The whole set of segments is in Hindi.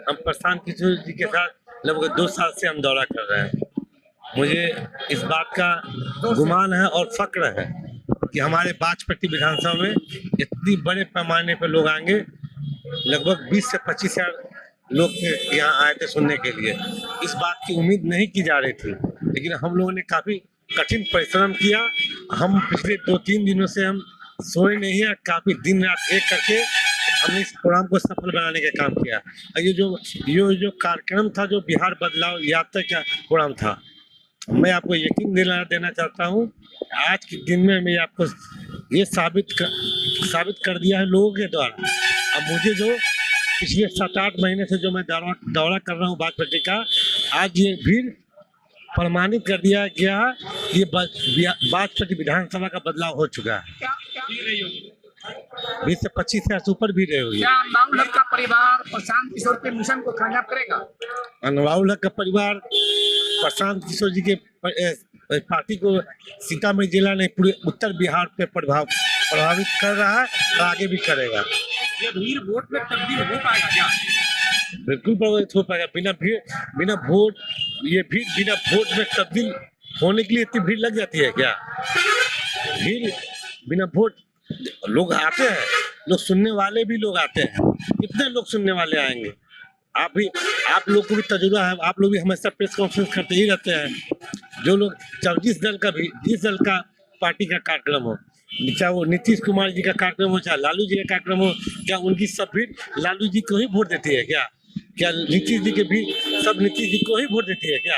हम प्रशांत किशोर जी के साथ लगभग 2 साल से हम दौरा कर रहे हैं। मुझे इस बात का गुमान है और फ़क्र है कि हमारे बाजपट्टी विधानसभा में इतनी बड़े पैमाने पर लोग आएँगे। लगभग 20 से 25 हज़ार लोग यहाँ आए थे सुनने के लिए। इस बात की उम्मीद नहीं की जा रही थी, लेकिन हम लोगों ने काफ़ी कठिन परिश्रम किया। हम पिछले 2-3 दिनों से हम सोए नहीं हैं, काफ़ी दिन रात एक करके हमने इस प्रोग्राम को सफल बनाने का काम किया। ये जो कार्यक्रम था, जो बिहार बदलाव यात्रा का प्रोग्राम था, मैं आपको यकीन देना चाहता हूँ, आज के दिन में मैं आपको ये साबित कर दिया है लोगों के द्वारा। अब मुझे जो पिछले 7-8 महीने से जो मैं दौरा कर रहा हूँ बाजपट्टी का, आज ये भीड़ प्रमाणित कर दिया गया है कि ये बाजपट्टी विधानसभा का बदलाव हो चुका है। 20 से 25 हज़ार से ऊपर भीड़ रही हुई है। क्या अनवाउल हक का परिवार प्रशांत किशोर के मिशन को कामयाब करेगा? अनवाउल हक का परिवार प्रशांत किशोर जी के पार्टी को सीतामढ़ी जिला ने पूरे उत्तर बिहार पे प्रभावित कर रहा है और आगे भी करेगा। ये भीड़ वोट में तब्दील हो पाएगा क्या? बिल्कुल प्रभावित हो पाएगा। बिना वोट में तब्दील होने के लिए इतनी भीड़ लग जाती है क्या? भीड़ बिना वोट, लोग आते हैं, लोग सुनने वाले भी लोग आते हैं। कितने लोग सुनने वाले आएंगे? आप लोग को भी तजुर्बा है, आप लोग भी हमेशा प्रेस कॉन्फ्रेंस करते ही रहते हैं। जो लोग जिस दल का पार्टी का कार्यक्रम हो, चाहे वो नीतीश कुमार जी का कार्यक्रम हो, चाहे लालू जी का कार्यक्रम हो, क्या उनकी सब भीड़ लालू जी को ही वोट देती है क्या? क्या नीतीश जी के भी सब नीतीश जी को ही वोट देती है क्या?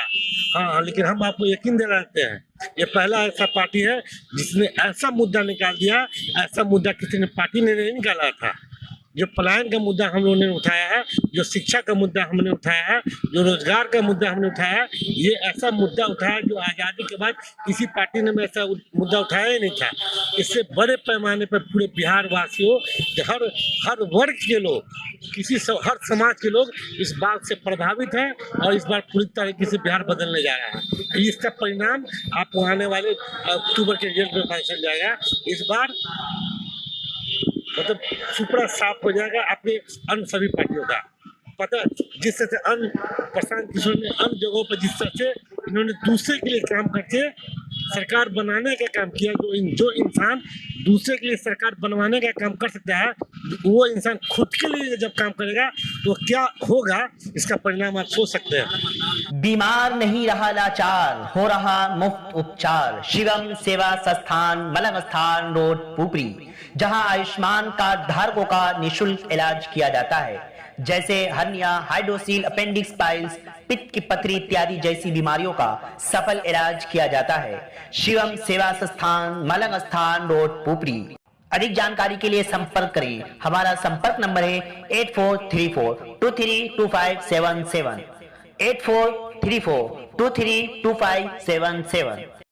हाँ, लेकिन हम आपको यकीन दिला देते हैं, ये पहला ऐसा पार्टी है जिसने ऐसा मुद्दा निकाल दिया। ऐसा मुद्दा किसी ने पार्टी ने नहीं निकाला था। जो पलायन का मुद्दा हम लोगों ने उठाया है, जो शिक्षा का मुद्दा हमने उठाया है, जो रोजगार का मुद्दा हमने उठाया है, ये ऐसा मुद्दा उठाया जो आज़ादी के बाद किसी पार्टी ने ऐसा मुद्दा उठाया ही नहीं था। इससे बड़े पैमाने पर पूरे बिहार वासियों, हर वर्ग के लोग, हर समाज के लोग इस बात से प्रभावित हैं और इस बार पूरी तरीके से बिहार बदलने जा रहा है। इसका परिणाम आपको आने वाले अक्टूबर के रिजल्ट में पता चल जाएगा। इस बार मतलब सुपड़ा साफ हो जाएगा आपके अन्य सभी पार्टियों का। पता जिस तरह से अन्य प्रशांत किशोर ने अन्य जगहों पर जिस तरह से इन्होंने दूसरे के लिए काम करके सरकार बनाने का काम किया, जो इंसान दूसरे के लिए सरकार बनवाने का काम कर सकता है, वो इंसान खुद के लिए जब काम करेगा तो क्या होगा, इसका परिणाम आप सोच सकते हैं। बीमार नहीं रहा लाचार, हो रहा मुफ्त उपचार। शिवम सेवा संस्थान, मलंग स्थान रोड, पुपरी, जहां आयुष्मान कार्ड धारकों का निःशुल्क इलाज किया जाता है, जैसे हर्निया, हाइड्रोसील, अपेंडिक्स, पाइल्स, पित्त की पथरी इत्यादि जैसी बीमारियों का सफल इलाज किया जाता है। शिवम सेवा संस्थान, मलंग स्थान रोड, पुपरी। अधिक जानकारी के लिए संपर्क करें। हमारा संपर्क नंबर है 8434232577, 8434232577।